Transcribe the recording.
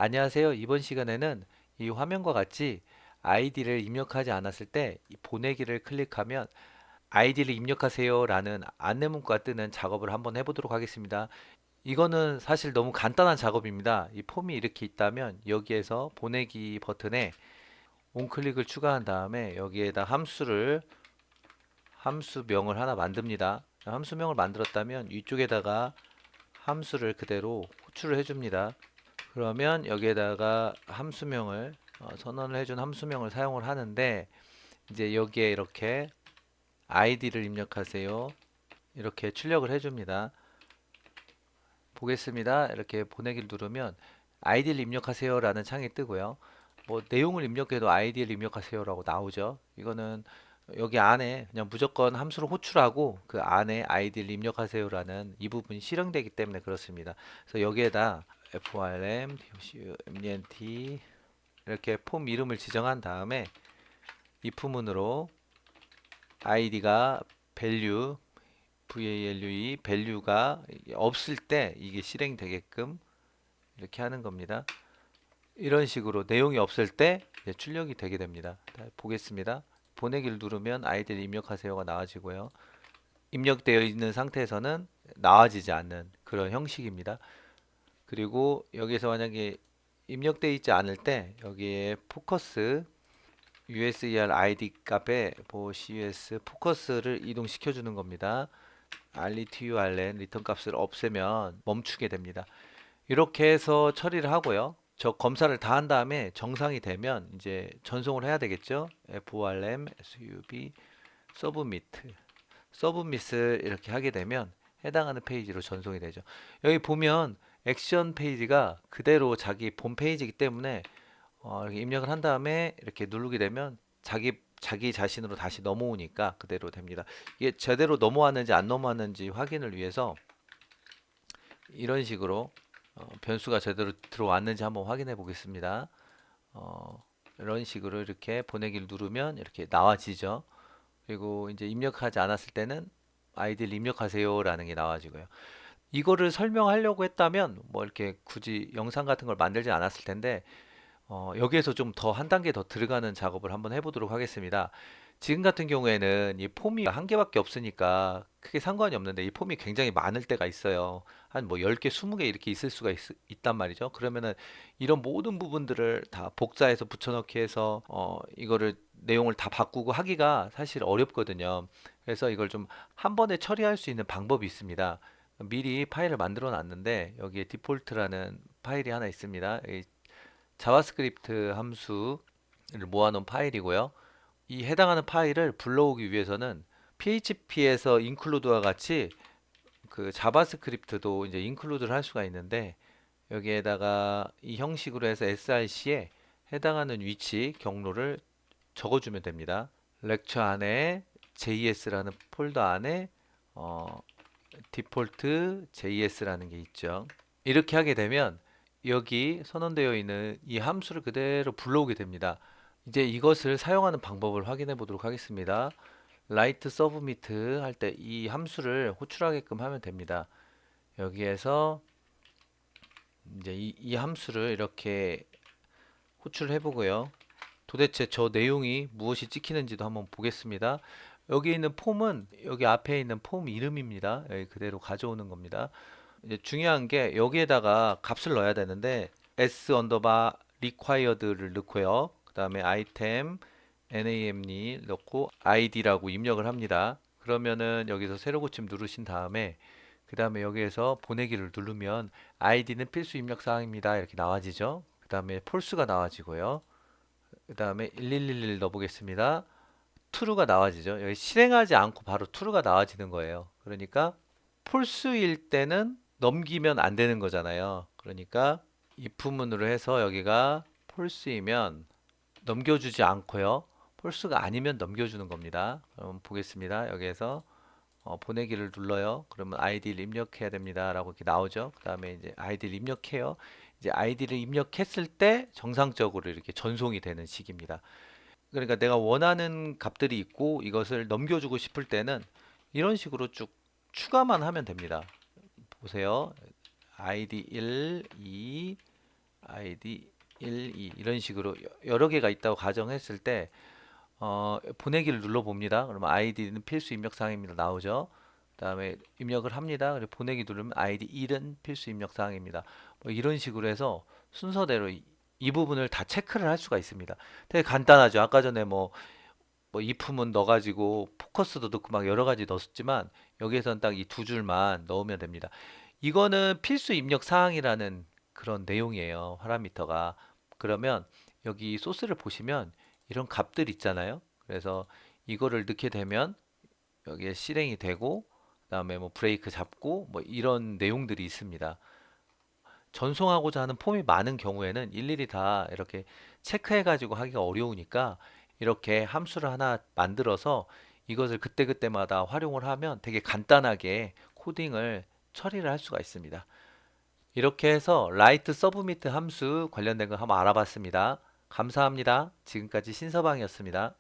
안녕하세요. 이번 시간에는 이 화면과 같이 아이디를 입력하지 않았을 때 이 보내기를 클릭하면 아이디를 입력하세요 라는 안내문구가 뜨는 작업을 한번 해보도록 하겠습니다. 이거는 사실 너무 간단한 작업입니다. 이 폼이 이렇게 있다면 여기에서 보내기 버튼에 온클릭을 추가한 다음에 여기에다 함수명을 하나 만듭니다. 함수명을 만들었다면 위쪽에다가 함수를 그대로 호출을 해줍니다. 그러면 여기에다가 함수명을 선언을 해준 함수명을 사용을 하는데 이제 여기에 이렇게 아이디를 입력하세요. 이렇게 출력을 해줍니다. 보겠습니다. 이렇게 보내기를 누르면 아이디를 입력하세요 라는 창이 뜨고요. 뭐 내용을 입력해도 아이디를 입력하세요 라고 나오죠. 이거는 여기 안에 그냥 무조건 함수를 호출하고 그 안에 아이디를 입력하세요 라는 이 부분이 실행되기 때문에 그렇습니다. 그래서 여기에다 frm, mdnt 이렇게 폼 이름을 지정한 다음에 if문으로 id가 value value가 없을 때 이게 실행되게끔 이렇게 하는 겁니다. 이런 식으로 내용이 없을 때 이제 출력이 되게 됩니다. 보겠습니다. 보내기를 누르면 아이디를 입력하세요가 나와지고요. 입력되어 있는 상태에서는 나와지지 않는 그런 형식입니다. 그리고 여기서 만약에 입력되어 있지 않을 때 여기에 포커스 user id 값에 cus 포커스를 이동시켜 주는 겁니다. return 리턴 값을 없애면 멈추게 됩니다. 이렇게 해서 처리를 하고요. 저 검사를 다 한 다음에 정상이 되면 이제 전송을 해야 되겠죠. frm sub 서브밋을 이렇게 하게 되면 해당하는 페이지로 전송이 되죠. 여기 보면 액션 페이지가 그대로 자기 본 페이지이기 때문에 이렇게 입력을 한 다음에 이렇게 누르게 되면 자기 자신으로 다시 넘어오니까 그대로 됩니다. 이게 제대로 넘어왔는지 안 넘어왔는지 확인을 위해서 이런 식으로 변수가 제대로 들어왔는지 한번 확인해 보겠습니다. 이런 식으로 이렇게 보내기를 누르면 이렇게 나와지죠. 그리고 이제 입력하지 않았을 때는 아이디를 입력하세요 라는 게 나와지고요. 이거를 설명하려고 했다면 뭐 이렇게 굳이 영상 같은 걸 만들지 않았을 텐데 여기에서 좀 더 한 단계 더 들어가는 작업을 한번 해보도록 하겠습니다. 지금 같은 경우에는 이 폼이 한 개밖에 없으니까 크게 상관이 없는데 이 폼이 굉장히 많을 때가 있어요. 한 뭐 10개, 20개 이렇게 있을 수가 있단 말이죠. 그러면은 이런 모든 부분들을 다 복사해서 붙여넣기 해서 이거를 내용을 다 바꾸고 하기가 사실 어렵거든요. 그래서 이걸 좀 한 번에 처리할 수 있는 방법이 있습니다. 미리 파일을 만들어 놨는데 여기에 디폴트라는 파일이 하나 있습니다. 이 자바스크립트 함수를 모아놓은 파일이고요. 이 해당하는 파일을 불러오기 위해서는 PHP에서 include와 같이 그 자바스크립트도 이제 include를 할 수가 있는데 여기에다가 이 형식으로 해서 src에 해당하는 위치 경로를 적어주면 됩니다. 렉처 안에 JS라는 폴더 안에 디폴트 JS라는 게 있죠. 이렇게 하게 되면 여기 선언되어 있는 이 함수를 그대로 불러오게 됩니다. 이제 이것을 사용하는 방법을 확인해 보도록 하겠습니다. write submit 할 때 이 함수를 호출하게끔 하면 됩니다. 여기에서 이제 이 함수를 이렇게 호출해 보고요. 도대체 저 내용이 무엇이 찍히는지도 한번 보겠습니다. 여기 있는 폼은 여기 앞에 있는 폼 이름입니다. 여기 그대로 가져오는 겁니다. 이제 중요한 게 여기에다가 값을 넣어야 되는데 s 언더바 required를 넣고요. 그 다음에 item name니 넣고 id라고 입력을 합니다. 그러면은 여기서 새로 고침 누르신 다음에 그 다음에 여기에서 보내기를 누르면 id는 필수 입력 사항입니다. 이렇게 나와지죠. 그 다음에 폴스가 나와지고요. 그 다음에 1111 넣어보겠습니다. true가 나와지죠. 여기 실행하지 않고 바로 true가 나와지는 거예요. 그러니까 폴스일 때는 넘기면 안 되는 거잖아요. 그러니까 if문으로 해서 여기가 폴스이면 넘겨주지 않고요. 폴스가 아니면 넘겨주는 겁니다. 그럼 보겠습니다. 여기에서 보내기를 눌러요. 그러면 아이디를 입력해야 됩니다. 라고 이렇게 나오죠. 그 다음에 이제 아이디를 입력해요. 이제 아이디를 입력했을 때 정상적으로 이렇게 전송이 되는 식입니다. 그러니까 내가 원하는 값들이 있고 이것을 넘겨주고 싶을 때는 이런 식으로 쭉 추가만 하면 됩니다. 보세요. id 1, 2, id 1, 2 이런 식으로 여러 개가 있다고 가정했을 때 보내기를 눌러봅니다. 그러면 아이디는 필수 입력 사항입니다. 나오죠. 그다음에 입력을 합니다. 그리고 보내기 누르면 아이디 1은 필수 입력 사항입니다. 뭐 이런 식으로 해서 순서대로 이 부분을 다 체크를 할 수가 있습니다. 되게 간단하죠. 아까 전에 뭐 이품은 넣어가지고 포커스도 넣고 막 여러 가지 넣었지만 여기에서는 딱 이 두 줄만 넣으면 됩니다. 이거는 필수 입력 사항이라는 그런 내용이에요. 파라미터가. 그러면 여기 소스를 보시면 이런 값들 있잖아요. 그래서 이거를 넣게 되면 여기에 실행이 되고 그다음에 뭐 브레이크 잡고 뭐 이런 내용들이 있습니다. 전송하고자 하는 폼이 많은 경우에는 일일이 다 이렇게 체크해가지고 하기가 어려우니까 이렇게 함수를 하나 만들어서 이것을 그때그때마다 활용을 하면 되게 간단하게 코딩을 처리를 할 수가 있습니다. 이렇게 해서 라이트 서브미트 함수 관련된 거 한번 알아봤습니다. 감사합니다. 지금까지 신서방이었습니다.